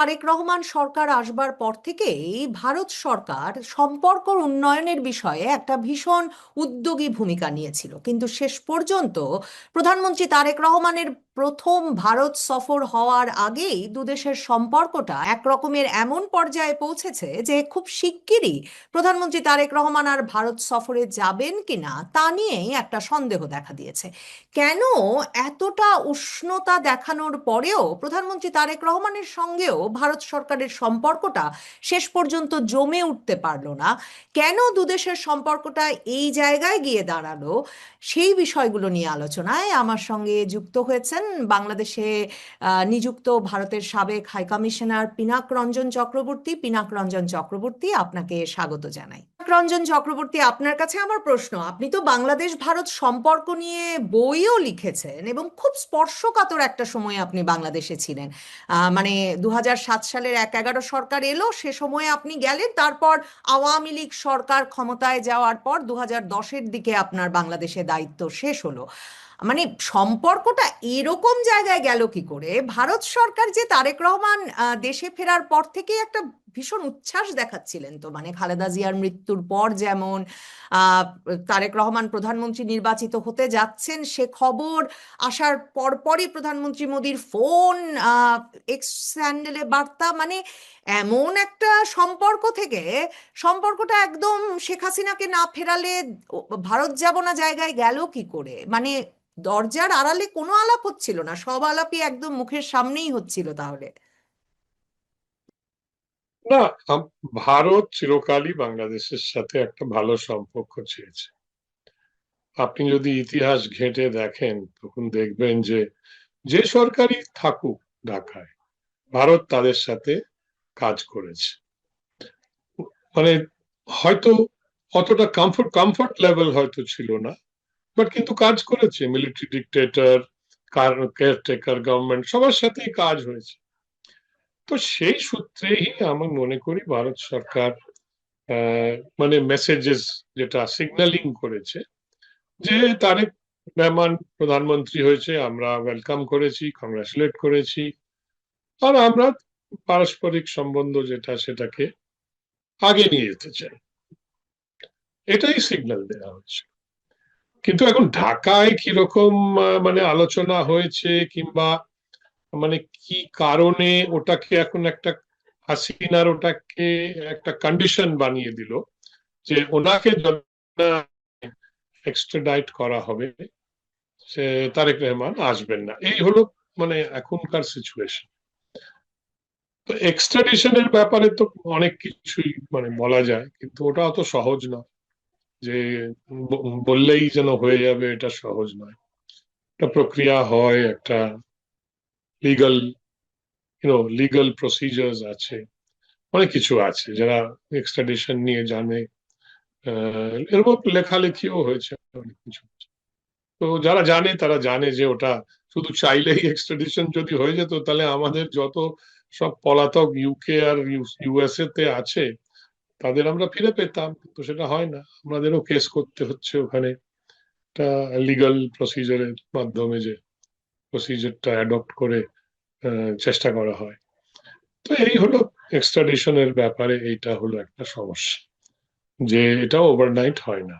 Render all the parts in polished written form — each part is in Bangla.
তারেক রহমান সরকার আসবার পর থেকেই ভারত সরকার সম্পর্ক উন্নয়নের বিষয়ে একটা ভীষণ উদ্যোগী ভূমিকা নিয়েছিল, কিন্তু শেষ পর্যন্ত প্রধানমন্ত্রী তারেক রহমানের প্রথম ভারত সফর হওয়ার আগেই দুদেশের সম্পর্কটা এক রকমের এমন পর্যায়ে পৌঁছেছে যে খুব শিগগিরই প্রধানমন্ত্রী তারেক রহমান আর ভারত সফরে যাবেন কিনা তা নিয়েই একটা সন্দেহ দেখা দিয়েছে। কেন এতটা উষ্ণতা দেখানোর পরেও প্রধানমন্ত্রী তারেক রহমানের সঙ্গেও ভারত সরকারের সম্পর্কটা শেষ পর্যন্ত জমে উঠতে পারলো না? কেন দুদেশের সম্পর্কটা এই জায়গায় গিয়ে দাঁড়ালো? সেই বিষয়গুলো নিয়ে আলোচনায় আমার সঙ্গে যুক্ত হয়েছেন বাংলাদেশে নিযুক্ত ভারতের সাবেক হাই কমিশনার পিনাক রঞ্জন চক্রবর্তী। পিনাক রঞ্জন চক্রবর্তী, আপনাকে স্বাগত জানাই। রঞ্জন চক্রবর্তী, আপনার কাছে আমার প্রশ্ন, আপনি তো বাংলাদেশ ভারত সম্পর্ক নিয়ে বইও লিখেছেন এবং খুব স্পর্শকাতর একটা সময়ে আপনি বাংলাদেশে ছিলেন। মানে 2007 সালের 11 সরকার এলো, সে সময়ে আপনি গেলেন, তারপর আওয়ামী লীগ সরকার ক্ষমতায় যাওয়ার পর 2010-এর দিকে আপনার বাংলাদেশে দায়িত্ব শেষ হলো। মানে সম্পর্কটা এরকম জায়গায় গেল কি করে? ভারত সরকার যে তারেক রহমান দেশে ফেরার পর থেকে একটা ভীষণ উচ্ছ্বাস দেখাচ্ছিলেন, তো মানে খালেদা জিয়ার মৃত্যুর পর যেমন আহ, তারেক রহমান প্রধানমন্ত্রী নির্বাচিত হতে যাচ্ছেন সে খবর আসার পরপরই প্রধানমন্ত্রী মোদির ফোন, এক্স স্যান্ডেলে বার্তা, মানে এমন একটা সম্পর্ক থেকে সম্পর্কটা একদম শেখ হাসিনাকে না ফেরালে ভারত যাব না জায়গায় গেল কি করে? মানে দরজার আড়ালে কোনো আলাপ হচ্ছিল না, সব আলাপই একদম মুখের সামনেই হচ্ছিল তাহলে। না, ভারত চিরকালই বাংলাদেশের সাথে একটা ভালো সম্পর্ক চেয়েছে। আপনি যদি ইতিহাস ঘেঁটে দেখেন তখন দেখবেন যে যে সরকারই থাকুক ঢাকায়, ভারত তাদের সাথে কাজ করেছে। মানে হয়তো অতটা কমফর্ট লেভেল হয়তো ছিল না, বাট কিন্তু কাজ করেছে। মিলিটারি ডিক্টেটর, কেয়ারটেকার গভর্নমেন্ট, সবার সাথেই কাজ হয়েছে। তো সেই সূত্রেই আমি মনে করি ভারত সরকার মানে মেসেজেস যেটা সিগন্যালিং করেছে যে তারেক রহমান প্রধানমন্ত্রী হয়েছে, আমরা ওয়েলকাম করেছি, কংগ্রাচুলেট করেছি, আর আমরা পারস্পরিক সম্বন্ধ যেটা সেটাকে আগে নিয়ে যেতে চাই, এটাই সিগন্যাল দেওয়া হচ্ছে। কিন্তু এখন ঢাকায় কিরকম মানে আলোচনা হয়েছে, কিংবা মানে কি কারণে ওটাকে এখন একটা হাসিনার ওটাকে একটা কন্ডিশন বানিয়ে দিল যে ওনাকে এক্সট্রাডাইট করা হবে, সে তারেক রহমান আসবেন না, এই হলো মানে এখনকার সিচুয়েশন। তো এক্সট্রাডিশনের ব্যাপারে তো অনেক কিছুই মানে বলা যায়, কিন্তু ওটা অত সহজ না যে বললেই যেন হয়ে যাবে, এটা সহজ নয়। একটা প্রক্রিয়া হয়, একটা লিগাল লিগাল প্রসিজার্স আছে, অনেক কিছু আছে যারা এক্সট্রাডিশন নিয়ে জানে। এরকম লেখালেখিও হয়েছে অনেক কিছু। তো যারা জানে তারা জানে যে ওটা শুধু চাইলেই এক্সট্রাডিশন যদি হয়ে যেত, তাহলে আমাদের যত সব পলাতক ইউকে আর ইউএসএ তে আছে তাদের আমরা ফিরে পেতাম, কিন্তু সেটা হয় না। আমাদেরও কেস করতে হচ্ছে ওখানে, একটা লিগাল প্রসিজারের মাধ্যমে, যে প্রসিজারটা অ্যাডপ্ট করে চেষ্টা করা হয়। তো এই হলো এক্সট্রাডিশনের ব্যাপারে, এইটা হলো একটা সমস্যা, যে এটা ওভারনাইট হয় না।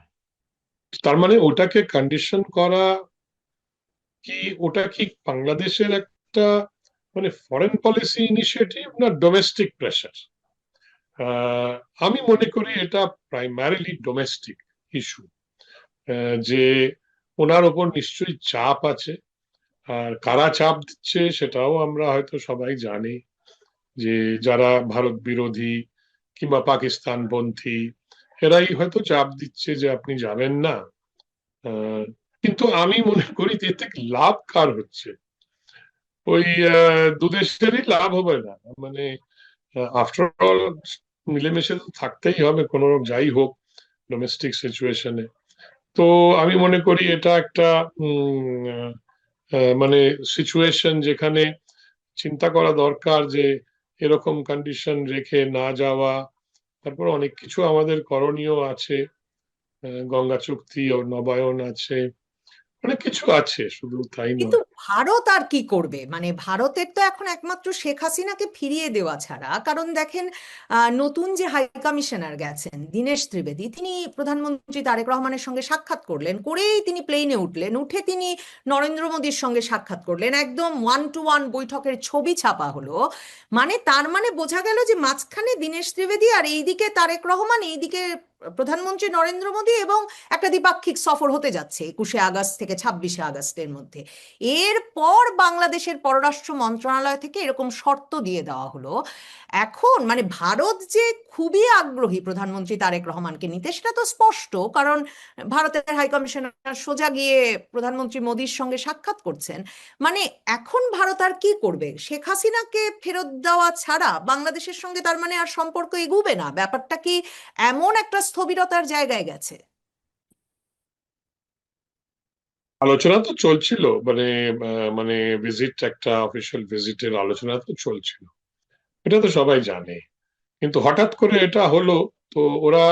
তার মানে ওটাকে কন্ডিশন করা কি, ওটা কি বাংলাদেশের একটা মানে ফরেন পলিসি ইনিশিয়েটিভ না ডোমেস্টিক প্রেশার? আমি মনে করি এটা প্রাইমারিলি ডোমেস্টিক ইস্যু, যে ওনার ওপর নিশ্চয়ই চাপ আছে। আর কারা চাপ দিচ্ছে সেটাও আমরা হয়তো সবাই জানি, যে যারা ভারত বিরোধী কিংবা পাকিস্তান পন্থী, এরাই হয়তো চাপ দিচ্ছে যে আপনি যাবেন না। আহ, কিন্তু আমি মনে করি যে এতে লাভ কার হচ্ছে? ওই দুদেশেরই লাভ হবে না? মানে আফটার অল মিলেমিশে তো থাকতেই হবে কোনো যাই হোক ডোমেস্টিক সিচুয়েশনে। তো আমি মনে করি এটা একটা মানে সিচুয়েশন যেখানে চিন্তা করা দরকার যে এরকম কন্ডিশন রেখে না যাওয়া। তারপর অনেক কিছু আমাদের করণীয় আছে, গঙ্গা চুক্তি ও নবায়ন আছে, অনেক কিছু আছে, শুধু তাই কিন্তু নয়। ভারত আর কি করবে? মানে ভারতের তো এখন একমাত্র শেখ হাসিনাকে ফিরিয়ে দেওয়া ছাড়া, কারণ দেখেন নতুন যে হাই কমিশনার গেছেন দীনেশ ত্রিবেদী, তিনি প্রধানমন্ত্রী তারেক রহমানের সঙ্গে সাক্ষাৎ করলেন, করেই তিনি প্লেনে উঠলেন, উঠে তিনি নরেন্দ্র মোদীর সঙ্গে সাক্ষাৎ করলেন, একদম 1-to-1 বৈঠকের ছবি ছাপা হলো। মানে তার মানে বোঝা গেল যে মাঝখানে দীনেশ ত্রিবেদী আর এইদিকে তারেক রহমান, এইদিকে প্রধানমন্ত্রী নরেন্দ্র মোদী, এবং একটা দ্বিপাক্ষিক সফর হতে যাচ্ছে 21শে আগস্ট থেকে 26শে আগস্টের মধ্যে। এরপর বাংলাদেশের পররাষ্ট্র মন্ত্রণালয় থেকে এরকম শর্ত দিয়ে দেওয়া হলো। এখন মানে ভারত যে খুবই আগ্রহী প্রধানমন্ত্রী তারেক রহমানকে নিতে, সেটা তো স্পষ্ট, কারণ ভারতের হাইকমিশনার সোজা গিয়ে প্রধানমন্ত্রী মোদীর সঙ্গে সাক্ষাৎ করছেন। মানে এখন ভারত আর কি করবে? শেখ হাসিনাকে ফেরত দেওয়া ছাড়া বাংলাদেশের সঙ্গে তার মানে আর সম্পর্ক এগুবে না? ব্যাপারটা কি এমন একটা স্থবিরতার জায়গায় গেছে? আলোচনা তো চলছিল, মানে মানে ভিজিট, একটা অফিসিয়াল ভিজিটের আলোচনা তো চলছিল, এটা তো সবাই জানে। কিন্তু হঠাৎ করে এটা হলো, তো ওরা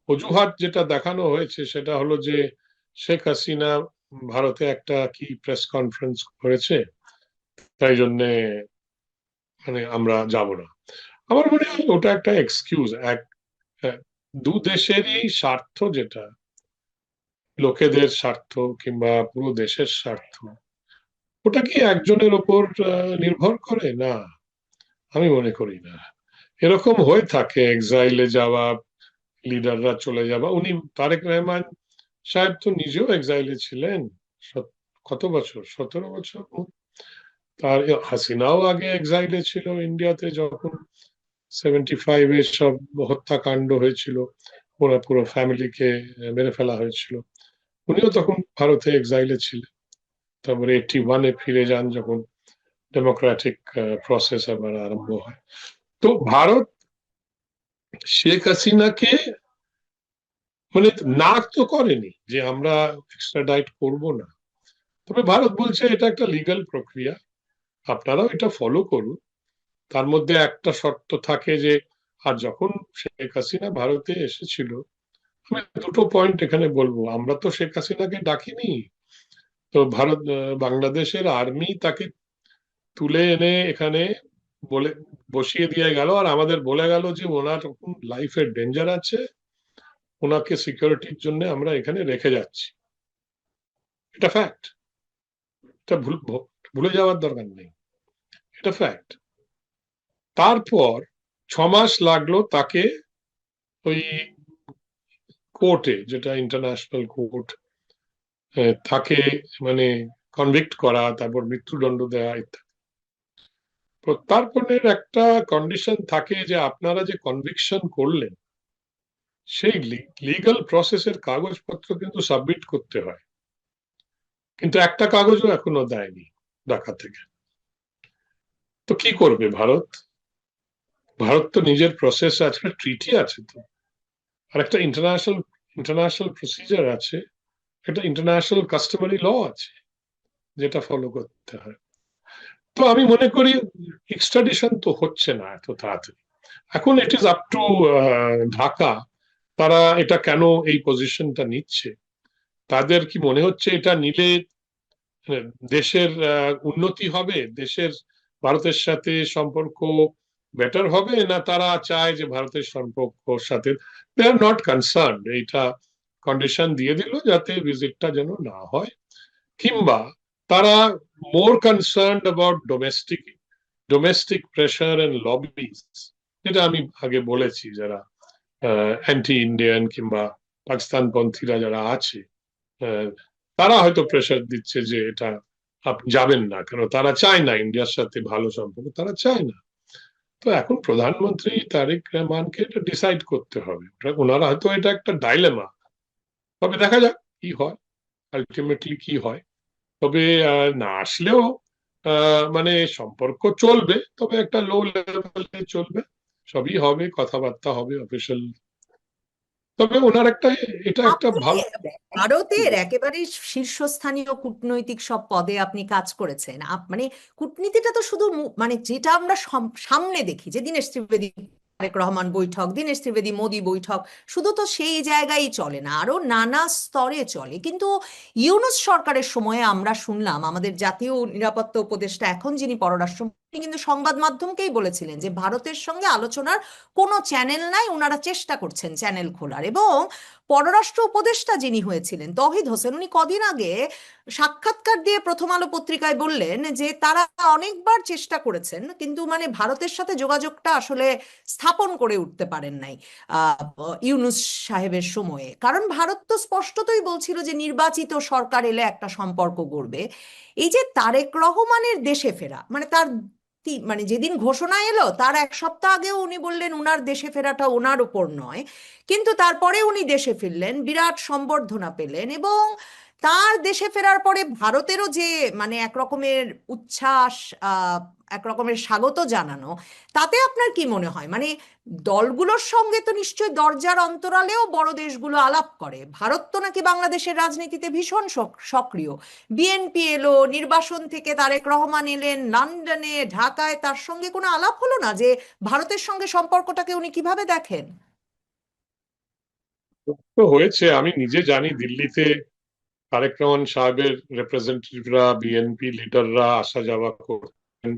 অজুহাত যেটা দেখানো হয়েছে সেটা হলো যে শেখ হাসিনা ভারতে একটা কি প্রেস কনফারেন্স করেছে, তাই জন্যে মানে আমরা যাব না। আমার মনে হয় ওটা একটা এক্সকিউজ। হ্যাঁ, দু দেশেরই স্বার্থ, যেটা লোকেদের স্বার্থ কিংবা পুরো দেশের স্বার্থ, ওটা কি একজনের ওপর নির্ভর করে না? আমি মনে করি না। এরকম হয়ে থাকে, এক্সাইলে যাওয়া, লিডাররা চলে যাওয়া। উনি তারেক রহমান সাহেব তো নিজেও এক্সাইলে ছিলেন। কত বছর, 17 বছর। তার হাসিনাও আগে এক্সাইলে ছিল ইন্ডিয়াতে, যখন 75-এ সব হত্যাকাণ্ড হয়েছিল, ওরা পুরো ফ্যামিলিকে মেরে ফেলা হয়েছিল। উনিও তখন ভারতে এক্সাইলে ছিলেন। তারপরে 81-এ ফিরে যান, যখন ডেমোক্রেটিক প্রসেস আবার আরম্ভ হয়। তো ভারত শেখ হাসিনাকে মানে না তো করেনি যে আমরা এক্সট্রাডাইট করব না। তবে ভারত বলছে এটা একটা লিগ্যাল প্রক্রিয়া, আপনারাও এটা ফলো করুন। তার মধ্যে একটা শর্ত থাকে যে, আর যখন শেখ হাসিনা ভারতে এসেছিল, আমি দুটো পয়েন্ট এখানে বলবো। আমরা তো শেখ হাসিনাকে ডাকিনি, তো বাংলাদেশের আর্মি তাকে তুলে এনে এখানে বলে বসিয়ে দিয়ে গেল, আর আমাদের বলে গেল যে ওনার লাইফের ডেঞ্জার আছে, ওনাকে সিকিউরিটির জন্য আমরা এখানে রেখে যাচ্ছি। এটা ফ্যাক্ট, এটা ভুলে যাওয়ার দরকার নেই, এটা ফ্যাক্ট। তারপর 6 মাস লাগলো তাকে ওই কোর্টে, যেটা ইন্টারন্যাশনাল কোর্ট, তাকে মানে কনভিক্ট করা, তারপর মৃত্যুদণ্ড দেওয়া ইত্যাদি। প্রত্যর্পণের একটা কন্ডিশন থাকে যে আপনারা যে কনভিকশন করলেন, সেই লিগাল প্রসেসের কাগজপত্র কিন্তু সাবমিট করতে হয়। কিন্তু একটা কাগজও এখনো দেয়নি ঢাকা থেকে। তো কি করবে ভারত? ভারত তো নিজের প্রসেস আছে, ট্রিটি আছে তো, আর একটা ইন্টারন্যাশনাল প্রসিজার আছে, একটা ইন্টারন্যাশনাল কাস্টমারি ল আছে, যেটা ফলো করতে হয়। তো আমি মনে করি এক্সট্রাডিশন তো হচ্ছে না এত তাড়াতাড়ি। এখন it is up to Dhaka, তারা এটা কেন এই পজিশনটা নিচ্ছে। তাদের কি মনে হচ্ছে এটা নিলে দেশের উন্নতি হবে, দেশের ভারতের সাথে সম্পর্ক বেটার হবে, না তারা চায় যে ভারতের সম্পর্কর সাথে দে আর নট কনসার্ন, এইটা কন্ডিশন দিয়ে দিল যাতে ভিজিটটা যেন না হয়। কিংবা তারা more concern about domestic pressure and lobbies, যেটা আমি আগে বলেছি, যারা অ্যান্টি ইন্ডিয়ান কিংবা পাকিস্তানপন্থীরা যারা আছে, আহ, তারা হয়তো প্রেশার দিচ্ছে যে এটা আপনি যাবেন না, কেন তারা চায় না ইন্ডিয়ার সাথে ভালো সম্পর্ক, তারা চায় না। তো এখন প্রধানমন্ত্রী তারেক রহমানকে এটা ডিসাইড করতে হবে। ওনারা হয়তো এটা একটা ডাইলেমা, তবে দেখা যাক কি হয়, আলটিমেটলি কি হয়। তবে না আসলেও মানে সম্পর্ক চলবে, তবে একটা লো লেভেলে চলবে, সবই হবে, কথাবার্তা হবে অফিসিয়াল। তবে ওনার একটা, এটা একটা আপনি ভালো। ভারতের একেবারে শীর্ষস্থানীয় কূটনৈতিক সব পদে আপনি কাজ করেছেন, মানে কূটনীতিটা তো শুধু মানে যেটা আমরা সামনে দেখি যে দীনেশ ত্রিবেদী তারেক রহমান বৈঠক, দীনেশ ত্রিবেদী মোদি বৈঠক, শুধু তো সেই জায়গায় চলে না, আরো নানা স্তরে চলে। কিন্তু ইউনূস সরকারের সময়ে আমরা শুনলাম আমাদের জাতীয় নিরাপত্তা উপদেষ্টা, এখন যিনি পররাষ্ট্র, তিনি কিন্তু সংবাদ মাধ্যমকেই বলেছিলেন যে ভারতের সঙ্গে আলোচনার কোনো চ্যানেল নাই, ওনারা চেষ্টা করছেন চ্যানেল খোলার। এবং পররাষ্ট্র উপদেষ্টা যিনি হয়েছিলেন তৌহিদ হোসেন, উনি কদিন আগে সাক্ষাৎকার দিয়ে প্রথম আলো পত্রিকায় বললেন যে তারা অনেকবার চেষ্টা করেছেন, কিন্তু মানে ভারতের সাথে যোগাযোগটা আসলে স্থাপন করে উঠতে পারেন নাই ইউনূস সাহেবের সময়ে। কারণ ভারত তো স্পষ্টতই বলছিল যে নির্বাচিত সরকার এলে একটা সম্পর্ক গড়বে। এই যে তারেক রহমানের দেশে ফেরা, মানে তার মানে যেদিন ঘোষণা এলো তার এক সপ্তাহ আগেও উনি বললেন উনার দেশে ফেরাটা ওনার উপর নয়, কিন্তু তারপরে উনি দেশে ফিরলেন, বিরাট সম্বর্ধনা পেলেন। এবং তার দেশে ফেরার পরে ভারতেরও যে মানে এক রকমের উচ্ছ্বাস, আহ এক রকমের স্বাগত জানানো, তাতে আপনার কি মনে হয়? মানে দলগুলোর সঙ্গে তো নিশ্চয়ই দরজার অন্তরালেও বড় দেশগুলো আলাপ করে। ভারত তো নাকি বাংলাদেশের রাজনীতিতে ভীষণ সক্রিয়। বিএনপি এলো, নির্বাসন থেকে তারেক রহমান এলেন লন্ডনে, ঢাকায়, তার সঙ্গে কোনো আলাপ হলো না যে ভারতের সঙ্গে সম্পর্কটাকে উনি কিভাবে দেখেন? তো হয়েছে, আমি নিজে জানি দিল্লিতে তারেক রহমান সাহেবের রিপ্রেজেন্টেটিভরা, বিএনপি লিডাররা আসা যাওয়া করতেন।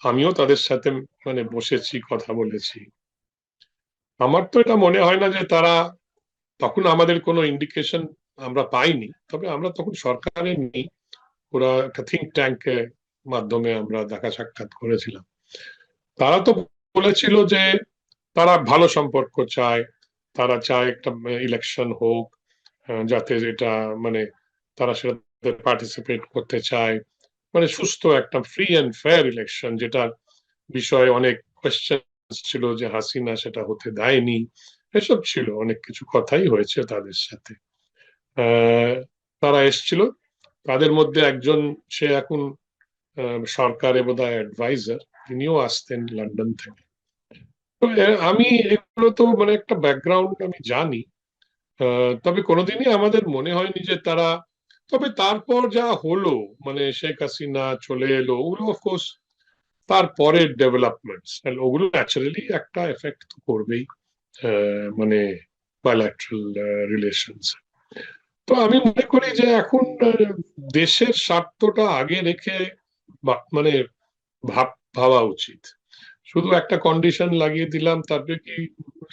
আমিও তাদের সাথে মানে বসেছি, কথা বলেছি। আমার তো এটা মনে হয় না যে তারা, তখন আমাদের কোনো ইন্ডিকেশন আমরা পাইনি, তবে আমরা তখন সরকারে নেই, ওরা একটা থিঙ্ক ট্যাঙ্কের মাধ্যমে আমরা দেখা সাক্ষাৎ করেছিলাম। তারা তো বলেছিল যে তারা ভালো সম্পর্ক চায়, তারা চায় একটা ইলেকশন হোক, যাতে এটা মানে তারা সেটাতে পার্টিসিপেট করতে চায়, মানে সুস্থ একটা ফ্রি অ্যান্ড ফেয়ার ইলেকশন, যেটার বিষয়ে অনেক কোয়েশ্চেন ছিল যে হাসিনা সেটা হতে দেয়নি। এসব ছিল, অনেক কিছু কথাই হয়েছে তাদের সাথে। আহ, তারা এসছিল, তাদের মধ্যে একজন, সে এখন সরকারে বোধহয় অ্যাডভাইজার, তিনিও আসতেন লন্ডন থেকে। তো আমি এগুলো তো মানে একটা ব্যাকগ্রাউন্ড আমি জানি। তবে কোনোদিনই আমাদের মনে হয়নি যে তারা, তবে তারপর যা হলো, মানে শেখ হাসিনা চলে এলো, ওগুলো অফকোর্স তারপরের ডেভেলপমেন্টস, ওগুলো ন্যাচারালি একটা এফেক্ট তো করবেই মানে বায়োল্যাটারাল রিলেশনস। তো আমি মনে করি যে এখন দেশের স্বার্থটা আগে রেখে মানে ভাবা উচিত। শুধু একটা কন্ডিশন লাগিয়ে দিলাম, তারপরে কি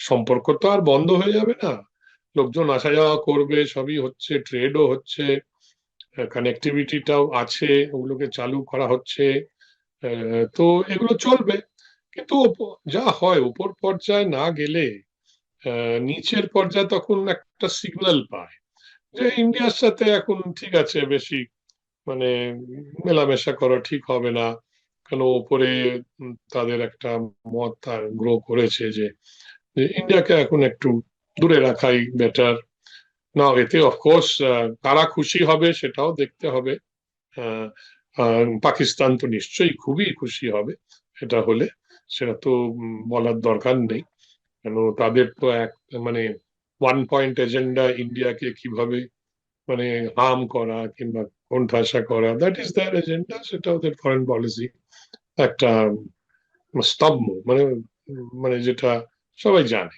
সম্পর্ক তো আর বন্ধ হয়ে যাবে না? লোকজন আসা যাওয়া করবে, সবই হচ্ছে, ট্রেডও হচ্ছে, কানেক্টিভিটিটাও আছে, ওগুলোকে চালু করা হচ্ছে। তো এগুলো চলবে। কিন্তু যা হয় উপর পর্যায়ে না গেলে নিচের পর্যায়ে তখন একটা সিগন্যাল পায় যে ইন্ডিয়ার সাথে এখন ঠিক আছে, বেশি মানে মেলামেশা করা ঠিক হবে না। কেন ওপরে তাদের একটা মত গ্রো করেছে যে ইন্ডিয়াকে এখন একটু দূরে রাখাই বেটার। না, এতে অফকোর্স কারা খুশি হবে সেটাও দেখতে হবে। আহ, পাকিস্তান তো নিশ্চয়ই খুবই খুশি হবে এটা হলে, সেটা তো বলার দরকার নেই। কেন তাদের তো এক মানে ওয়ান পয়েন্ট এজেন্ডা, ইন্ডিয়াকে কিভাবে মানে হার্ম করা কিংবা কোণঠাসা করা, দ্যাট ইজ দেয়ার এজেন্ডা, সেটা ওদের ফরেন পলিসি একটা স্তম্ভ, মানে মানে যেটা সবাই জানে।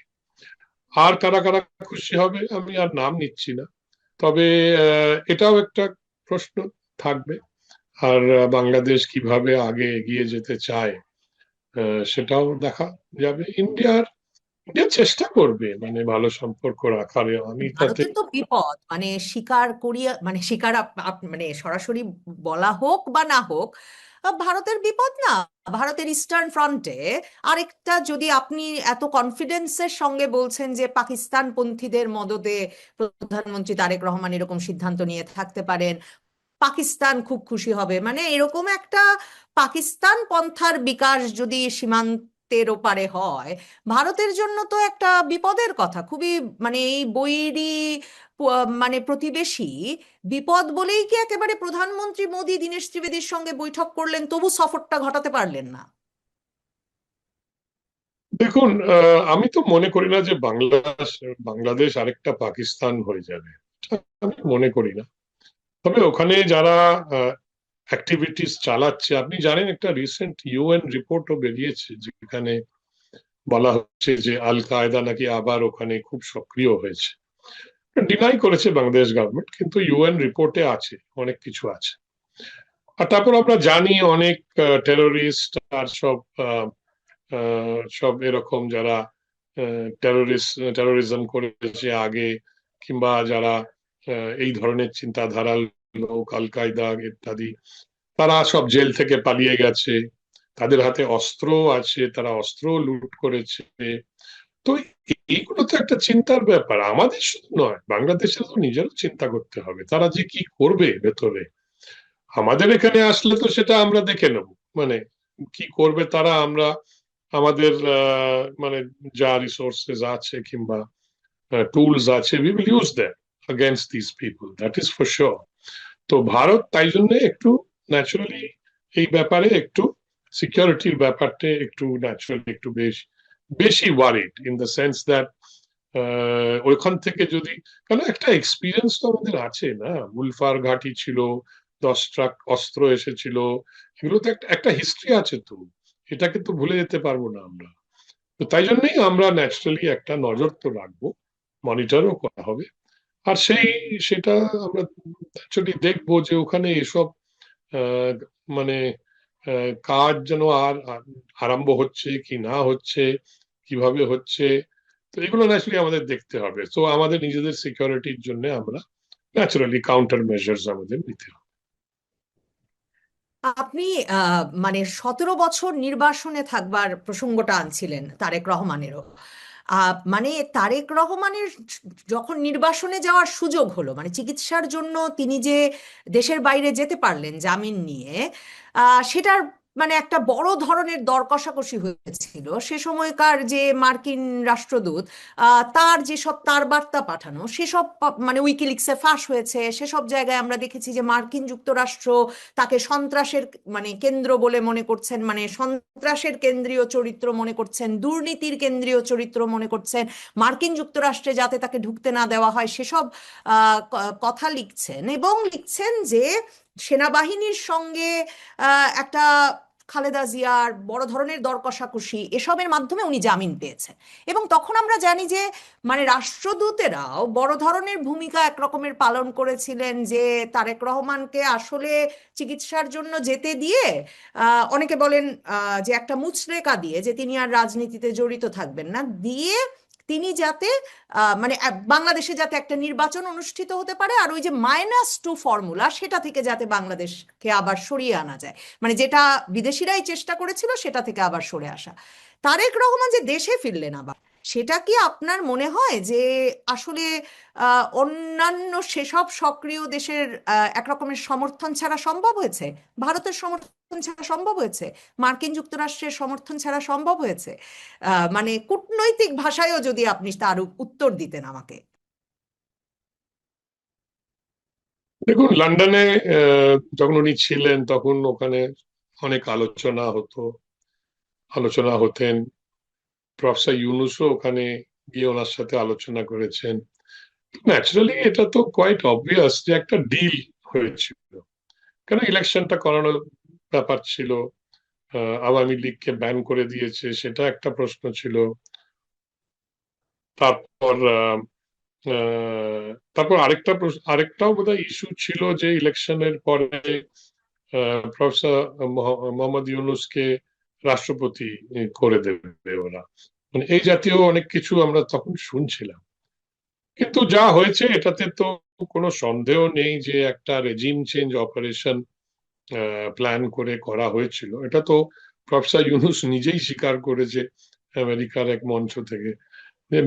আর কারা কারা খুশি হবে আমি আর নাম নিচ্ছি না, তবে এটাও একটা প্রশ্ন থাকবে। আর বাংলাদেশ কিভাবে আগে এগিয়ে যেতে চায় সেটাও দেখা যাবে। ইন্ডিয়া চেষ্টা করবে মানে ভালো সম্পর্ক রাখার, আমি তাতে। ভারতের তো বিপদ, মানে স্বীকার করিয়া, মানে স্বীকার মানে সরাসরি বলা হোক বা না হোক, ভারতের বিপদ না। ভারতের ইস্টার্ন ফ্রন্টে আরেকটা, যদি আপনি এত কনফিডেন্সের সঙ্গে বলছেন যে পাকিস্তান পন্থীদের মদদে প্রধানমন্ত্রী তারেক রহমান এরকম সিদ্ধান্ত নিয়ে থাকতে পারেন, পাকিস্তান খুব খুশি হবে, মানে এরকম একটা পাকিস্তান পন্থার বিকাশ যদি সীমান্তের ওপারে হয়, ভারতের জন্য তো একটা বিপদের কথা। খুবই মানে এই বৈরী মানে প্রতিবেশী বিপদ বলেই কি একেবারে প্রধানমন্ত্রী মোদী দীনেশ ত্রিবেদীর সঙ্গে বৈঠক করলেন তবু সফরটা ঘটাতে পারলেন না? দেখুন, আমি তো মনে করি না যে বাংলাদেশ আরেকটা পাকিস্তান হয়ে যাবে, আমি মনে করি না। তবে ওখানে যারা অ্যাক্টিভিটিস চালাচ্ছে, আপনি জানেন একটা রিসেন্ট ইউএন রিপোর্টও বেরিয়েছে যেখানে বলা হচ্ছে যে আল কায়দা নাকি আবার ওখানে খুব সক্রিয় হয়েছে। ডিনাই করেছে বাংলাদেশ গভর্নমেন্ট, কিন্তু ইউএন রিপোর্টে আছে, অনেক কিছু আছে। আর তারপর আমরা জানি অনেক টেরোরিস্ট আর সব এরকম যারা টেরোরিজম করেছে আগে, কিংবা যারা এই ধরনের চিন্তাধারার লোক, আল কায়দা ইত্যাদি, তারা সব জেল থেকে পালিয়ে গেছে, তাদের হাতে অস্ত্র আছে, তারা অস্ত্র লুট করেছে। তো এইগুলো তো একটা চিন্তার ব্যাপার, আমাদের শুধু নয়, বাংলাদেশের তো নিজেরও চিন্তা করতে হবে তারা যে কি করবে ভেতরে। আমাদের এখানে আসলে তো সেটা আমরা দেখে নেব, মানে কি করবে তারা, আমরা আমাদের মানে যা রিসোর্সেস আছে কিংবা টুলস আছে, we will use that against these people, that is for sure. তো ভারত তাই জন্য একটু ন্যাচারালি এই ব্যাপারে একটু সিকিউরিটির ব্যাপারটা একটু ন্যাচারালি একটু বেশি worried, in the sense that ওইখান থেকে যদি, কারণ একটা এক্সপিরিয়েন্স তো আমাদের আছে না, উলফার ঘাঁটি ছিল, 10 ট্রাক অস্ত্র এসেছিল, এগুলো তো একটা হিস্ট্রি আছে, তো এটাকে তো ভুলে যেতে পারবো না আমরা। তো তাই জন্যই আমরা ন্যাচারালি একটা নজর তো রাখবো, মনিটরও করা হবে। আর সেটা আমরা অ্যাকচুয়ালি দেখবো যে ওখানে এসব আহ, মানে কাজ যেন আর আরম্ভ হচ্ছে কি না হচ্ছে, কিভাবে হচ্ছে, তো এগুলো ন্যাচুরালি আমাদের দেখতে হবে। তো আমাদের নিজেদের সিকিউরিটির জন্য আমরা ন্যাচারালি কাউন্টার মেজার্স আমাদের নিতে হবে। আপনি মানে 17 বছর নির্বাসনে থাকবার প্রসঙ্গটা আনছিলেন তারেক রহমানেরও। মানে তারেক রহমানের যখন নির্বাসনে যাওয়ার সুযোগ হলো, মানে চিকিৎসার জন্য তিনি যে দেশের বাইরে যেতে পারলেন জামিন নিয়ে, সেটার মানে একটা বড় ধরনের দর কষাকষি হয়েছিল। সে সময়কার যে মার্কিন রাষ্ট্রদূত, তার যেসব তার বার্তা পাঠানো সেসব মানে উইকিলিক্সে ফাঁস হয়েছে। সেসব জায়গায় আমরা দেখেছি যে মার্কিন যুক্তরাষ্ট্র তাকে সন্ত্রাসের মানে কেন্দ্র বলে মনে করছেন, মানে সন্ত্রাসের কেন্দ্রীয় চরিত্র মনে করছেন, দুর্নীতির কেন্দ্রীয় চরিত্র মনে করছেন। মার্কিন যুক্তরাষ্ট্রে যাতে তাকে ঢুকতে না দেওয়া হয় সেসব কথা লিখছেন, এবং লিখছেন যে সেনাবাহিনীর সঙ্গে একটা খালেদা জিয়ার বড় ধরনের দর কষাকষি, এসবের মাধ্যমে উনি জামিন পেয়েছেন। এবং তখন আমরা জানি যে মানে রাষ্ট্রদূতেরাও বড় ধরনের ভূমিকা একরকমের পালন করেছিলেন, যে তারেক রহমানকে আসলে চিকিৎসার জন্য যেতে দিয়ে অনেকে বলেন যে একটা মুচলেকা দিয়ে যে তিনি আর রাজনীতিতে জড়িত থাকবেন না, দিয়ে তিনি যাতে মানে বাংলাদেশে যাতে একটা নির্বাচন অনুষ্ঠিত হতে পারে, আর ওই যে -2 ফর্মুলা সেটা থেকে যাতে বাংলাদেশকে আবার সরিয়ে আনা যায়, মানে যেটা বিদেশিরাই চেষ্টা করেছিল সেটা থেকে আবার সরে আসা। তারেক রহমান যে দেশে ফিরলেন আবার, সেটা কি আপনার মনে হয় যে আসলে অন্যান্য সেসব সক্রিয় দেশের একরকমের সমর্থন ছাড়া সম্ভব হয়েছে? ভারতের সমর্থন ছাড়া সম্ভব হয়েছে? মার্কিন যুক্তরাষ্ট্রের সমর্থন ছাড়া সম্ভব হয়েছে? মানে কূটনৈতিক ভাষায়ও যদি আপনি তার উত্তর দিতেন আমাকে। দেখুন, লন্ডনে যখন উনি ছিলেন তখন ওখানে অনেক আলোচনা হতেন। প্রফেসর ইউনূসও ওখানে গিয়ে ওনার সাথে আলোচনা করেছেন। ন্যাচারালি এটা তো কোয়াইট অবভিয়াস যে একটা ডিল হয়েছিল, কেন ইলেকশনটা করানোর ব্যাপার ছিল। আওয়ামী লীগকে ব্যান করে দিয়েছে, সেটা একটা প্রশ্ন ছিল। তারপর তারপর আরেকটাও বোধহয় ইস্যু ছিল যে ইলেকশনের পরে প্রফেসর মোহাম্মদ ইউনূসকে রাষ্ট্রপতি করে দেবে ওরা, মানে এই জাতীয় অনেক কিছু আমরা তখন শুনছিলাম। কিন্তু যা হয়েছে এটাতে তো কোনো সন্দেহ নেই যে একটা রেজিম চেঞ্জ অপারেশন প্ল্যান করে করা হয়েছিল। এটা তো প্রফেসর ইউনূস নিজেই স্বীকার করেছে আমেরিকার এক মঞ্চ থেকে,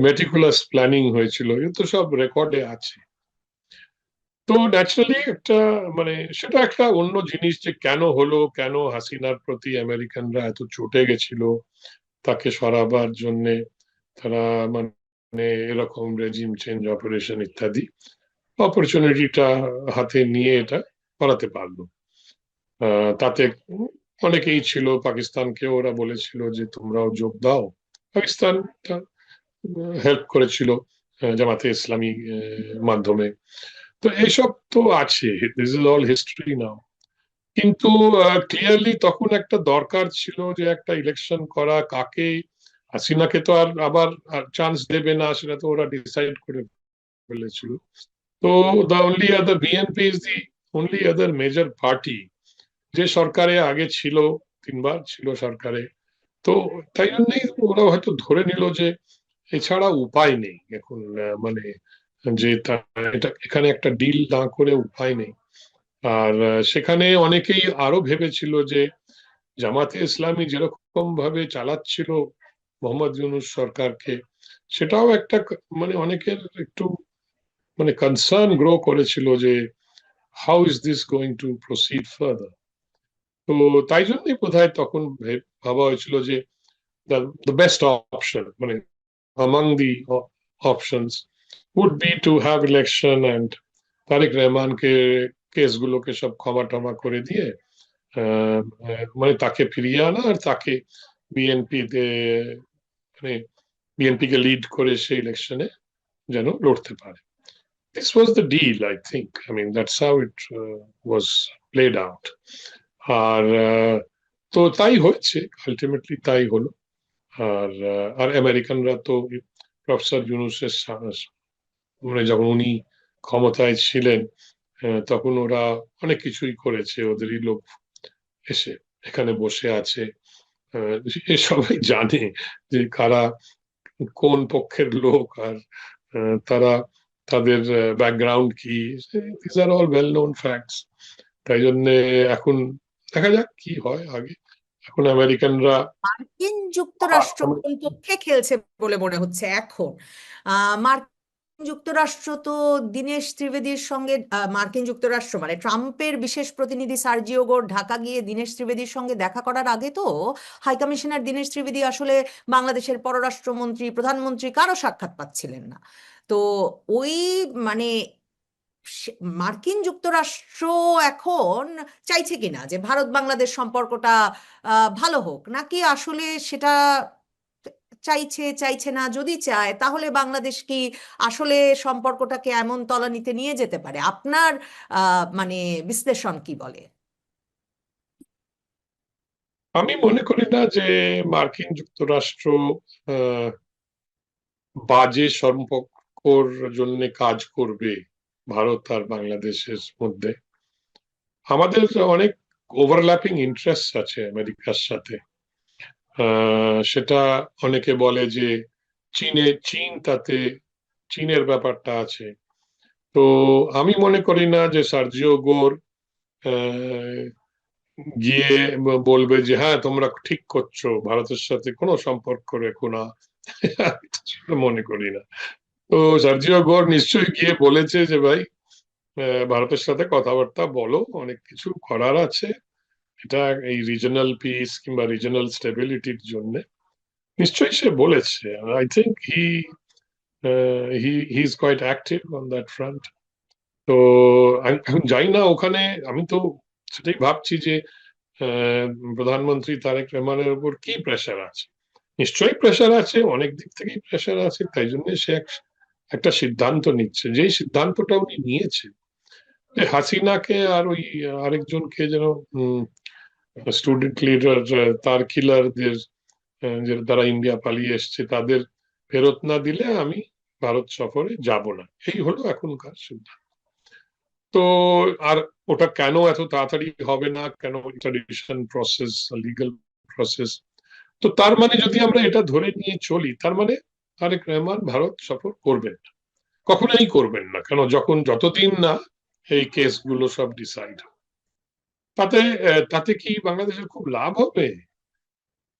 মেটিকুলাস প্ল্যানিং হয়েছিল, এ তো সব রেকর্ডে আছে। তো ন্যাচারালি একটা মানে সেটা একটা অন্য জিনিস যে কেন হলো, কেন হাসিনার প্রতি আমেরিকানরা এত চটে গেছিল, তাকে সরাবার জন্য তারা মানে এরকম রেজিম চেঞ্জ অপারেশন ইত্যাদি অপরচুনিটিটা হাতে নিয়ে এটা করাতে পারলো। তাতে অনেকেই ছিল, পাকিস্তানকে ওরা বলেছিল যে তোমরাও যোগ দাও, পাকিস্তান হেল্প করেছিল জামাতে ইসলামী মাধ্যমে। তো এইসব তো আছে, দিস ইজ অল হিস্ট্রি নাও। কিন্তু ক্লিয়ারলি তখন একটা দরকার ছিল যে একটা ইলেকশন করা, কাকে হাসিনাকে তো আর আবার চান্স দেবে না, সেটা তো ওরা ডিসাইড করে ফেলেছিল। তো the only other BNP is the only other major party যে সরকারে আগে ছিল, 3 বার ছিল সরকারে। তো তাই জন্যই ওরা হয়তো ধরে নিল যে এছাড়া উপায় নেই এখন, মানে যে এটা এখানে একটা ডিল না করে উপায় নেই। আর সেখানে অনেকেই আরো ভেবেছিল যে জামাতে ইসলামী যেরকম ভাবে চালাচ্ছিল মোহাম্মদ ইউনূস সরকারকে, সেটাও একটা মানে অনেকের একটু মানে কনসার্ন গ্রো করেছিল যে how is this going to proceed further. তো তাই জন্যই বোধহয় তখন ভাবা হয়েছিল যে দ্য বেস্ট অপশন, মানে among the options would be to have election and Tarique রহমানকে কেসগুলোকে সব ক্ষমা টমা করে দিয়ে মানে তাকে ফিরিয়ে আনা, আর তাকে বিএনপি মানে বিএনপি কে লিড করে সেই ইলেকশনে যেন লড়তে পারে। This was the deal, I think. I mean, that's how it was played out. আর তো তাই হয়েছে, আলটিমেটলি তাই হলো। আর আমেরিকানরা তো প্রফেসর ইউনূসের মানে যখন উনি ক্ষমতায় ছিলেন, তখন ওরা অনেক কিছুই করেছে, ওদেরই লোক এসে এখানে বসে আছে। এ সবাই জানে যে কারা কোন পক্ষের লোক, আর তারা তাদের ব্যাকগ্রাউন্ড কি, this are all well known facts. তাই জন্য এখন দেখা যাক কি হয় আগে। এখন আমেরিকানরা মার্কিন যুক্তরাষ্ট্র কোন পক্ষে খেলছে বলে মনে হচ্ছে এখন? মার্কিন যুক্তরাষ্ট্র তো দীনেশ ত্রিবেদীর সঙ্গে, মার্কিন যুক্তরাষ্ট্র মানে ট্রাম্পের বিশেষ প্রতিনিধি সার্জিও গোর ঢাকা গিয়ে দীনেশ ত্রিবেদীর সঙ্গে দেখা করার আগে তো হাই কমিশনার দীনেশ ত্রিবেদী আসলে বাংলাদেশের পররাষ্ট্রমন্ত্রী, প্রধানমন্ত্রী কারো সাক্ষাৎ পাচ্ছিলেন না। তো ওই মানে মার্কিন যুক্তরাষ্ট্র এখন চাইছে কিনা যে ভারত বাংলাদেশ সম্পর্কটা ভালো হোক, নাকি আসলে সেটা চাইছে চাইছে না? যদি চায় তাহলে বাংলাদেশ কি আসলে সম্পর্কটাকে এমন তলানিতে নিয়ে যেতে পারে? আপনার মানে বিশ্লেষণ কি বলে? আমি মনে করি না যে মার্কিন যুক্তরাষ্ট্র আহ, বাজে সম্পর্কর জন্য কাজ করবে ভারত আর বাংলাদেশের মধ্যে। আমাদের অনেক ওভারল্যাপিং ইন্টারেস্ট আছে আমেরিকার সাথে। সেটা অনেকে বলে যে চীন তাতে চীনের ব্যাপারটা আছে। তো আমি মনে করি না যে সার্জিও গোর আহ, গিয়ে বলবে যে হ্যাঁ তোমরা ঠিক করছো, ভারতের সাথে কোনো সম্পর্ক রেখো না। আমি তো সেটা মনে করি না। তো সার্জিও গোর নিশ্চয়ই গিয়ে বলেছে যে ভাই, ভারতের সাথে কথাবার্তা বলো, অনেক কিছু করার আছে, এটা এই রিজনাল পিস কিংবা রিজনাল স্টেবিলিটির জন্য। নিশ্চয়ই সে বলেছে। I think he is quite active on that front. তো আমি যাই না ওখানে, আমি তো সেটাই ভাবছি যে আহ, প্রধানমন্ত্রী তারেক রহমানের উপর কি প্রেশার আছে। নিশ্চয়ই প্রেশার আছে, অনেক দিক থেকেই প্রেশার আছে, তাই জন্য সে একটা সিদ্ধান্ত নিচ্ছে। যেই সিদ্ধান্তটা উনি নিয়েছে যে হাসিনাকে আর ওই আরেকজনকে যেন স্টুডেন্ট লিডার তার কিলারদের, যে তারা ইন্ডিয়া পালিয়ে এসছে, তাদের ফেরত না দিলে আমি ভারত সফরে যাব না, এই হলো এখনকার সিদ্ধান্ত। তো আর ওটা কেন এত তাড়াতাড়ি হবে না, কেন এক্সট্রাডিশন প্রসেস, লিগাল প্রসেস, তো তার মানে যদি আমরা এটা ধরে নিয়ে চলি, তার মানে তারেক রহমান ভারত সফর করবেন না, কখনোই করবেন না। কেন, যতদিন না এই কেসগুলো সব ডিসাইড, তাতে তাতে কি বাংলাদেশের খুব লাভ হবে?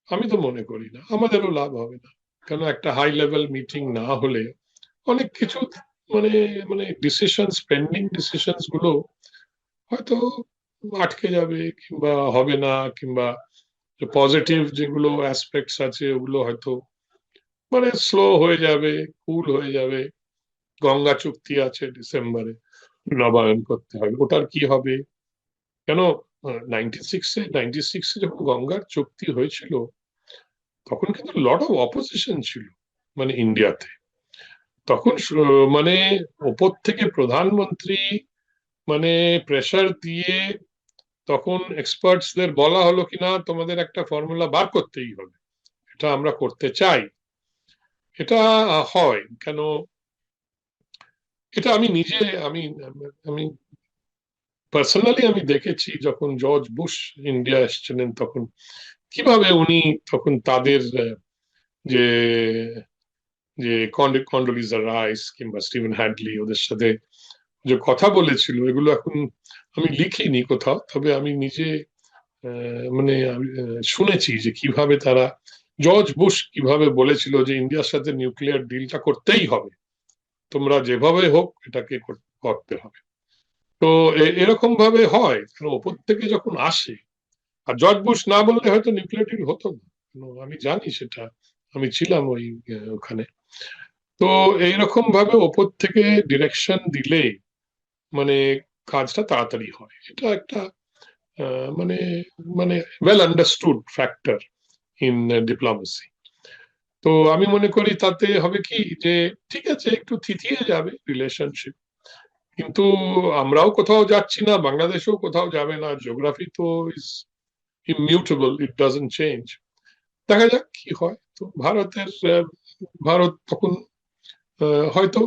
আমি তো মনে করি না, আমাদেরও লাভ হবে না। কেন, একটা হাই লেভেল মিটিং না হলে অনেক কিছু মানে মানে ডিসিশনস, পেন্ডিং ডিসিশনস গুলো হয়তো আটকে যাবে কিংবা হবে না, কিংবা পজিটিভ যেগুলো অ্যাসপেক্টস আছে ওগুলো হয়তো মানে স্লো হয়ে যাবে, কুল হয়ে যাবে। গঙ্গা চুক্তি আছে ডিসেম্বরে নবায়ন করতে হবে, ওটার কি হবে? কেন, 96-এ যখন গঙ্গার চুক্তি হয়েছিল, তখন কিন্তু লট অফ অপোজিশন ছিল মানে ইন্ডিয়াতে। তখন মানে ওপর থেকে প্রধানমন্ত্রী মানে প্রেসার দিয়ে তখন এক্সপার্টসদের বলা হলো কিনা তোমাদের একটা ফর্মুলা বার করতেই হবে, এটা আমরা করতে চাই, এটা হয় কেন? এটা আমি নিজে, আমি আমি পার্সোনালি আমি দেখেছি যখন জর্জ বুশ ইন্ডিয়া এসেছিলেন তখন কিভাবে উনি তখন তাদের যে যে কন্ডোলিজা রাইস কিংবা স্টিভেন হ্যাডলি ওদের সাথে যে কথা বলেছিল, এগুলো এখন আমি লিখিনি কোথাও, তবে আমি নিজে মানে আমি, শুনেছি যে কিভাবে তারা, জর্জ বুশ কিভাবে বলেছিল যে ইন্ডিয়ার সাথে নিউক্লিয়ার ডিলটা করতেই হবে, তোমরা যেভাবে হোক এটাকে করতে হবে। তো এরকম ভাবে হয়, কারণ ওপর থেকে যখন আসে, আর জর্জ বুশ না বললে হয়তো নিউক্লিয়ার ডিল হতো না। আমি জানি সেটা, আমি ছিলাম ওই ওখানে। তো এইরকম ভাবে ওপর থেকে ডিরেকশন দিলে মানে কাজটা তাড়াতাড়ি হয়, এটা একটা মানে মানে well understood factor in diplomacy. তো আমি মনে করি তাতে হবে কি যে ঠিক আছে একটু থিতিয়ে যাবে রিলেশনশিপ, কিন্তু আমরাও কোথাও যাচ্ছি না, বাংলাদেশেও কোথাও যাবে না, জিওগ্রাফি তো is immutable, it doesn't change. দেখা যাক কি হয়। তো ভারত তখন হয়তো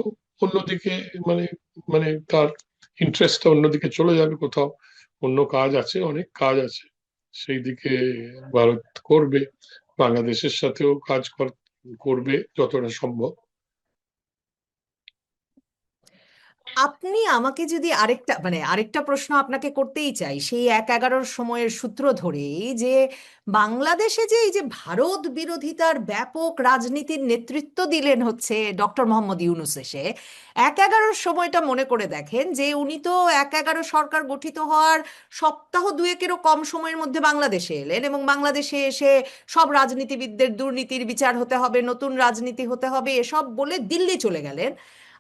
অন্যদিকে মানে মানে তার ইন্টারেস্টটা অন্যদিকে চলে যাবে, কোথাও অন্য কাজ আছে, অনেক কাজ আছে, সেই দিকে ভারত করবে, বাংলাদেশের সাথেও কাজ করবে যতটা সম্ভব। আপনি আমাকে যদি আরেকটা প্রশ্ন আপনাকে করতেই চাই সেই ১/১১ সময়ের সূত্র ধরেই, যে বাংলাদেশে যে এই যে ভারত বিরোধিতার ব্যাপক রাজনীতির নেতৃত্ব দিলেন হচ্ছে ডক্টর মোহাম্মদ ইউনূস এসে ১/১১ সময়টা মনে করে দেখেন, যে উনি তো ১/১১ সরকার গঠিত হওয়ার সপ্তাহ দুয়েকেরও কম সময়ের মধ্যে বাংলাদেশে এলেন, এবং বাংলাদেশে এসে সব রাজনীতিবিদদের দুর্নীতির বিচার হতে হবে, নতুন রাজনীতি হতে হবে, এসব বলে দিল্লি চলে গেলেন।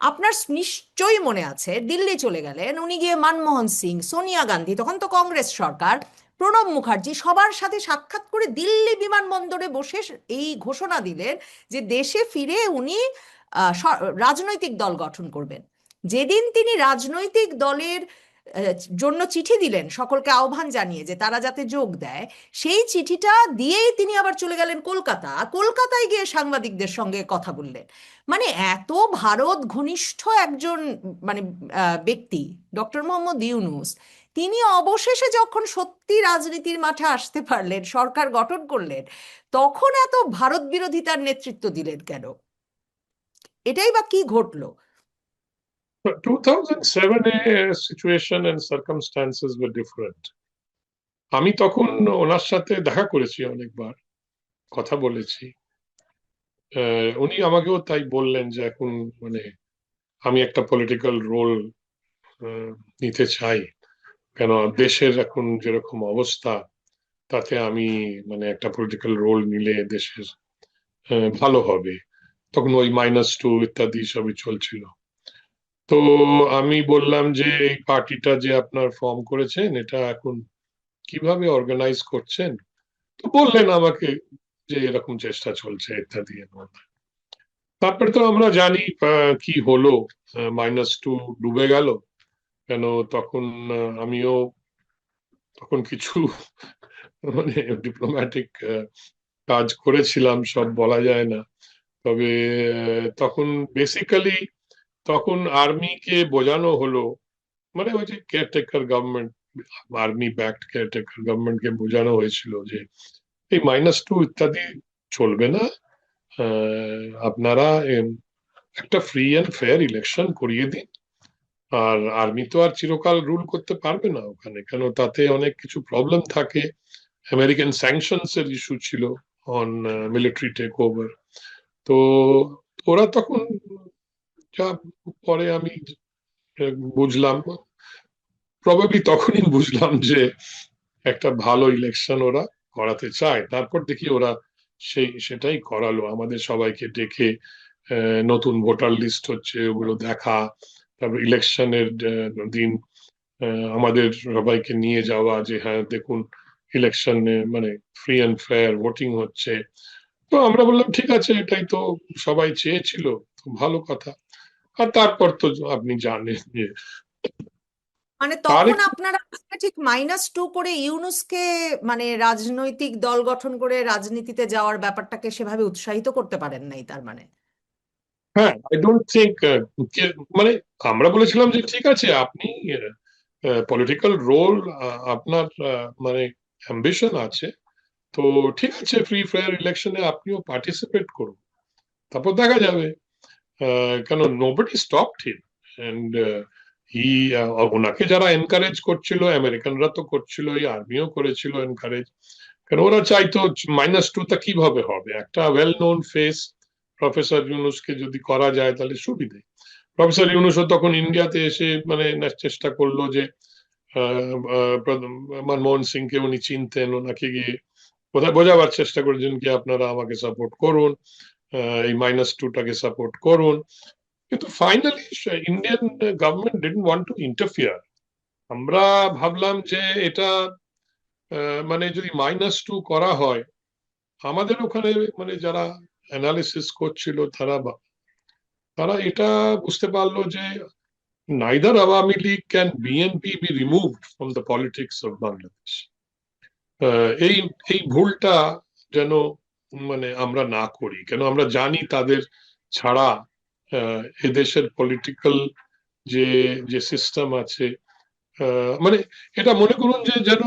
আপনার নিশ্চয়ই মনে আছে দিল্লি চলে গেলেন উনি, গিয়ে মনমোহন সিং, সোনিয়া গান্ধী, তখন তো কংগ্রেস সরকার, প্রণব মুখার্জি, সবার সাথে সাক্ষাৎ করে দিল্লি বিমানবন্দরে বসে এই ঘোষণা দিলেন যে দেশে ফিরে উনি রাজনৈতিক দল গঠন করবেন। যেদিন তিনি রাজনৈতিক দলের জন্য চিঠি দিলেন সকলকে আহ্বান জানিয়ে যে তারা যাতে যোগ দেয়, সেই চিঠিটা দিয়েই তিনি আবার চলে গেলেন কলকাতায় গিয়ে সাংবাদিকদের সঙ্গে কথা বললেন। মানে এত ভারত ঘনিষ্ঠ একজন মানে ব্যক্তি ডক্টর মোহাম্মদ ইউনূস, তিনি অবশেষে যখন সত্যি রাজনীতির মাঠে আসতে পারলেন, সরকার গঠন করলেন, তখন এত ভারত বিরোধিতার নেতৃত্ব দিলেন কেন? এটাই বা কি ঘটলো? 2007 situation and circumstances were different. আমি তখন ওনার সাথে দেখা করেছি, অনেকবার কথা বলেছি। উনি আমাকেও তাই বললেন যে এখন মানে আমি একটা পলিটিক্যাল রোল নিতে চাই, কেন দেশের এখন যেরকম অবস্থা, তাতে আমি মানে একটা পলিটিক্যাল রোল নিলে দেশের ভালো হবে। তখন ওই -2 ইত্যাদি সবই চলছিল। তো আমি বললাম যে এই পার্টিটা যে আপনার ফর্ম করেছেন এটা এখন কিভাবে অর্গানাইজ করছেন? তো বললেন আমাকে যে এরকম চেষ্টা চলছে ইত্যাদি। তারপরে তো আমরা জানি কি হলো, -2 ডুবে গেল। কেন তখন আমিও তখন কিছু মানে ডিপ্লোম্যাটিক কাজ করেছিলাম, সব বলা যায় না। তবে তখন বেসিক্যালি তখন আর্মিকে বোঝানো হলো, মানে ওই যে caretaker government, army backed caretaker গভর্নমেন্টকে বোঝানো হয়েছিল যে এই -2 ইত্যাদি চলবে না, আপনারা একটা ফ্রি অ্যান্ড ফেয়ার ইলেকশন করিয়ে দিন। আর আর্মি তো আর চিরকাল রুল করতে পারবে না ওখানে, কেন তাতে অনেক কিছু প্রবলেম থাকে। আমেরিকান স্যাংশনস এর ইস্যু ছিল অন মিলিটারি টেক ওভার। তো ওরা তখন, যা পরে আমি বুঝলাম, প্রবাবলি তখনই বুঝলাম যে একটা ভালো ইলেকশন ওরা করাতে চায়। তারপর দেখি ওরা সেটাই করালো, আমাদের সবাইকে ডেকে নতুন ভোটার লিস্ট হচ্ছে ওগুলো দেখা, তারপর ইলেকশনের দিন আমাদের সবাইকে নিয়ে যাওয়া যে হ্যাঁ দেখুন ইলেকশনে মানে ফ্রি অ্যান্ড ফেয়ার ভোটিং হচ্ছে। তো আমরা বললাম ঠিক আছে, এটাই তো সবাই চেয়েছিল, তো ভালো কথা। আর তারপর তো আপনি জানেন যে মানে তখন তারেক আপনারা ঠিক -2 করে ইউনূসকে মানে রাজনৈতিক দল গঠন করে রাজনীতিতে যাওয়ার ব্যাপারটাকে সেভাবে উৎসাহিত করতে পারেন নাই তার মানে। হ্যাঁ, আই ডোন্ট থিঙ্ক, মানে আমরা বলেছিলাম যে ঠিক আছে, আপনি পলিটিক্যাল রোল, আপনার মানে অ্যাম্বিশন আছে, তো ঠিক আছে, ফ্রি ফেয়ার ইলেকশনে আপনিও পার্টিসিপেট করুন, তারপর দেখা যাবে। কেন nobody stopped him, and he, ওনাকে যারা এনকারেজ করছিল, আমেরিকানরা তো করছিল, এই আর্মিও করেছিল এনকারেজ, কারণ ওরা চাইতো -2টা কিভাবে হবে, একটা ওয়েল নোন ফেস প্রফেসর ইউনুসকে যদি করা যায় তাহলে সুবিধে। প্রফেসর ইউনুসও তখন ইন্ডিয়াতে এসে মানে চেষ্টা করলো যে মনমোহন সিংকে উনি চিনতেন, ওনাকে গিয়ে কোথায় বোঝাবার চেষ্টা করেছেন কি আপনারা আমাকে সাপোর্ট করুন, এই -2টাকে সাপোর্ট করুন। কিন্তু finally Indian government didn't want to interfere. আমরা ভাবলাম যে এটা মানে যদি -2 করা হয়, আমাদের ওখানে মানে যারা অ্যানালিসিস করছিল তারা এটা বুঝতে পারলো যে neither Awami League can BNP be removed from the politics of Bangladesh. এই এই ভুলটা যেন মানে আমরা না করি, কেন আমরা জানি তাদের ছাড়া এদেশের পলিটিক্যাল যে যে সিস্টেম আছে, মানে এটা মনে করুন যে যেন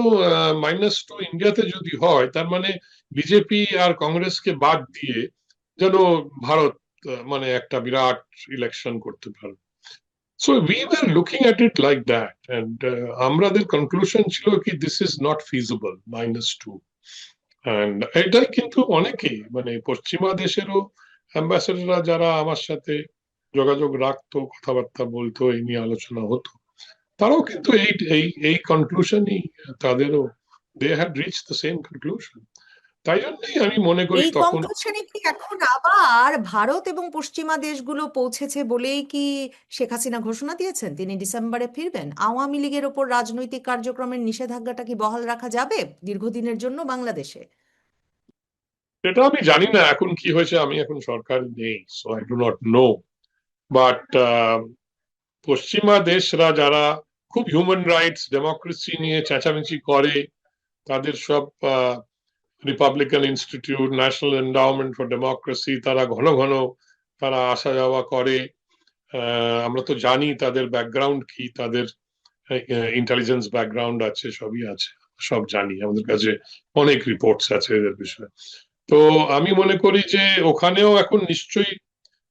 -2 ইন্ডিয়াতে যদি হয়, তার মানে বিজেপি আর কংগ্রেসকে বাদ দিয়ে যেন ভারত মানে একটা বিরাট ইলেকশন করতে পারে। So we were looking at it like that, and আমাদের conclusion ছিল কি this is not feasible, -2. And এটাই কিন্তু অনেকেই মানে পশ্চিমা দেশেরও অ্যাম্বাসেডররা যারা আমার সাথে যোগাযোগ রাখতো, কথাবার্তা বলতো, এই নিয়ে আলোচনা হতো, তারাও কিন্তু এই কনক্লুশনই তাদেরও, they had reach the same conclusion. তাই জন্যই আমি মনে করি এই তখন কনক্লুশনে কি এখন আবার ভারত এবং পশ্চিমা দেশগুলো পৌঁছেছে বলেই কি শেখ হাসিনা ঘোষণা দিয়েছেন তিনি ডিসেম্বরে ফিরবেন? আওয়ামী লীগের ওপর রাজনৈতিক কার্যক্রমের নিষেধাজ্ঞাটা কি বহাল রাখা যাবে দীর্ঘদিনের জন্য বাংলাদেশে? সেটা আমি জানি না এখন কি হয়েছে, আমি এখন সরকার নেই, so I do not know. But পশ্চিমা দেশরা যারা খুব হিউম্যান রাইটস ডেমোক্রেসি নিয়ে চেঁচামেচি করে, তাদের সব Republican institute, national endowment for democracy, তারা ঘন ঘন তারা আসা যাওয়া করে। আমরা তো জানি তাদের ব্যাকগ্রাউন্ড কি, তাদের ইন্টেলিজেন্স ব্যাকগ্রাউন্ড আছে, সবই আছে, সব জানি, আমাদের কাছে অনেক রিপোর্টস আছে এদের বিষয়ে। তো আমি মনে করি যে ওখানেও এখন নিশ্চয়ই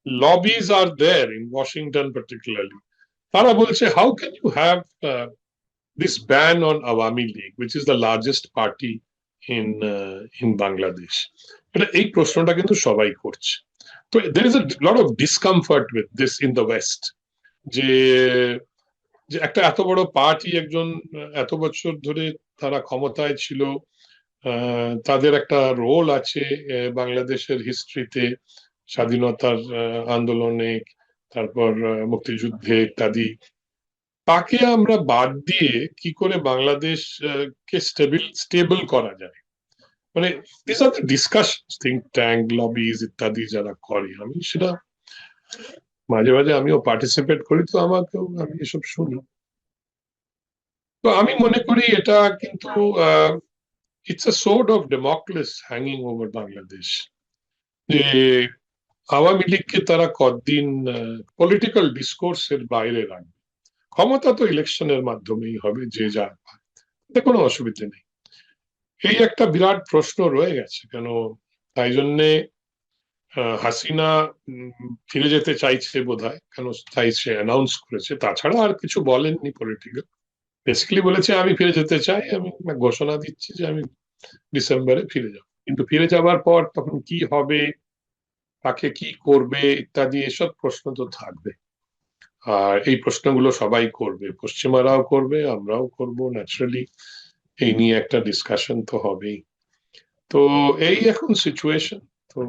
lobbies are there in Washington particularly. তারা বলছে how can you have this ban on Awami League, which is the largest party in Bangladesh? এটা এই প্রশ্নটা কিন্তু সবাই করছে। তো there is a lot of discomfort with this in the West, যে যে একটা এত বড় পার্টি, একজন এত বছর ধরে তারা ক্ষমতায় ছিল, তাদের একটা রোল আছে বাংলাদেশের হিস্ট্রিতে, স্বাধীনতার আন্দোলনে, তারপর মুক্তিযুদ্ধে ইত্যাদি, তাকে আমরা বাদ দিয়ে কি করে বাংলাদেশ কে স্টেবল করা যায়, মানে this are the discussion, think tank, lobbies ইত্যাদি যারা করে, আমি সেটা মাঝে মাঝে আমিও পার্টিসিপেট করি, তো আমাকেও আমি এসব শুনি। তো আমি মনে করি এটা কিন্তু it's a sword of Damocles hanging over Bangladesh, যে আওয়ামী লীগকে তারা কতদিন পলিটিক্যাল ডিসকোর্সের বাইরে রাখবে। ক্ষমতা তো ইলেকশনের মাধ্যমেই হবে, যে যা পায়, এতে কোনো অসুবিধা নেই। এই একটা বিরাট প্রশ্ন রয়ে গেছে, কেন তাই জন্যে হাসিনা ফিরে যেতে চাইছে বোধহয়, কেন তাই সে অ্যানাউন্স করেছে, তাছাড়া আর কিছু বলেননি পলিটিক্যাল। বেসিক্যালি বলেছে আমি ফিরে যেতে চাই, আমি ঘোষণা দিচ্ছি যে আমি ডিসেম্বরে ফিরে যাব। কিন্তু ফিরে যাবার পর তখন কি হবে, তাকে কি করবে ইত্যাদি, এসব প্রশ্ন তো থাকবে। আর এই প্রশ্নগুলো সবাই করবে, পশ্চিমারাও করবে, আমরাও করব ন্যাচারালি, এই নিয়ে একটা ডিসকাশন তো হবেই। তো এই এখন সিচুয়েশন। তো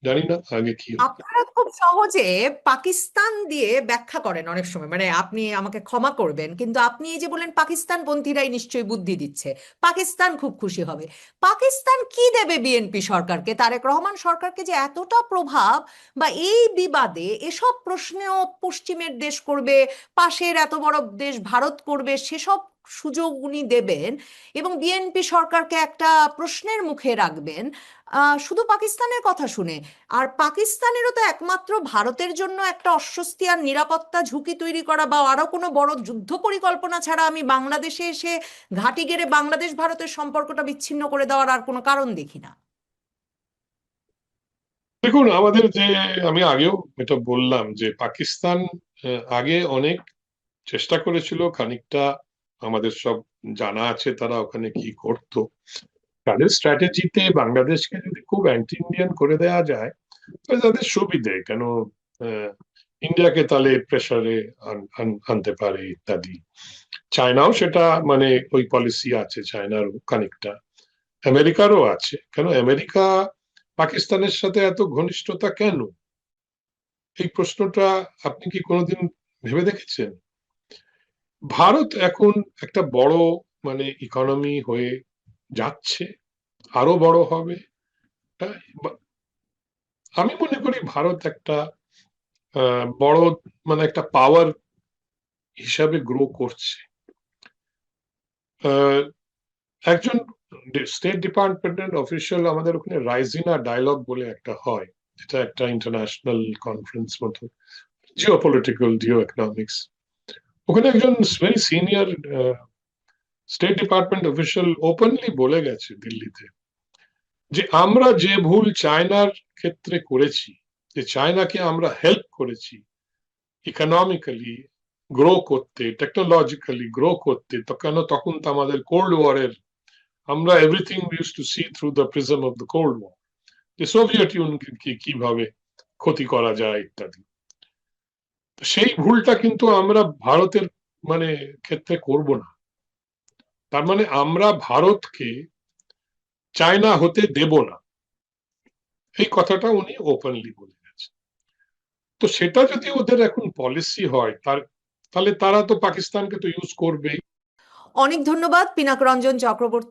জানি না আগে কি হতো। আপনারা খুব সহজে পাকিস্তান দিয়ে ব্যাখ্যা করেন অনেক সময়, মানে আপনি আমাকে ক্ষমা করবেন, কিন্তু আপনি এই যে বলেন পাকিস্তান পন্থীরাই নিশ্চয়ই বুদ্ধি দিচ্ছে, পাকিস্তান খুব খুশি হবে। পাকিস্তান কি দেবে বিএনপি সরকারকে, তারেক রহমান সরকারকে যে এতটা প্রভাব, বা এই বিবাদে এসব প্রশ্নেও পশ্চিমের দেশ করবে, পাশের এত বড় দেশ ভারত করবে, সেসব সুযোগ উনি দেবেন এবং বিএনপি সরকারকে একটা প্রশ্নের মুখে রাখবেন শুধু পাকিস্তানের কথা শুনে? আর পাকিস্তানেরও তো একমাত্র ভারতের জন্য একটা অস্বস্তি আর নিরাপত্তা ঝুঁকি তৈরি করা, বা আরো কোনো বড় যুদ্ধ পরিকল্পনা ছাড়া আমি বাংলাদেশে এসে ঘাঁটি গেড়ে বাংলাদেশ ভারতের সম্পর্কটা বিচ্ছিন্ন করে দেওয়ার আর কোনো কারণ দেখি না। দেখুন, আমাদের যে, আমি আগেও এটা বললাম যে পাকিস্তান আগে অনেক চেষ্টা করেছিল খানিকটা, আমাদের সব জানা আছে তারা ওখানে কি করত। তাদের স্ট্র্যাটেজিতে বাংলাদেশকে যদি খুব অ্যান্টি ইন্ডিয়ান করে দেওয়া যায় তাহলে তাদের সুবিধে, কেন আহ, ইন্ডিয়াকে তাহলে প্রেসারে আনতে পারে ইত্যাদি। চায়নাও সেটা, মানে ওই পলিসি আছে চায়নারও খানিকটা, আমেরিকারও আছে। কেন আমেরিকা পাকিস্তানের সাথে এত ঘনিষ্ঠতা কেন, এই প্রশ্নটা আপনি কি কোনোদিন ভেবে দেখেছেন? ভারত এখন একটা বড়, মানে ইকোনমি হয়ে যাচ্ছে, আরো বড় হবে। হ্যাঁ, আমি মনে করি ভারত একটা বড়, মানে একটা পাওয়ার হিসাবে গ্রো করছে। আহ, একজন স্টেট ডিপার্টমেন্টের অফিসিয়াল আমাদের ওখানে রাইজিনা ডায়লগ বলে একটা হয়, যেটা একটা ইন্টারন্যাশনাল কনফারেন্স মতো, জিও পলিটিক্যাল, জিও ইকোনমিক্স। ওখানে একজন very senior state department official openly বলে গেছে দিল্লিতে যে আমরা যে ভুল চায়নার ক্ষেত্রে করেছি, যে চায়নাকে আমরা হেল্প করেছি ইকোনমিক্যালি গ্রো করতে, টেকনোলজিক্যালি গ্রো করতে, তো কেন তখন তো আমাদের কোল্ড ওয়ারের, আমরা everything use to see through the prism of the cold war, যে সোভিয়েত ইউনিয়নকে কিভাবে ক্ষতি করা যায় ইত্যাদি। সেই ভুলটা কিন্তু আমরা ভারতের, মানে ক্ষেত্রে করব না। তার মানে আমরা ভারতকে চায়না হতে দেব না, এই কথাটা উনি ওপেনলি বলে গেছেন। তো সেটা যদি ওদের এখন পলিসি হয়, তাহলে তারা তো পাকিস্তানকে তো ইউজ করবেই। অনেক ধন্যবাদ পিনাক রঞ্জন চক্রবর্তী।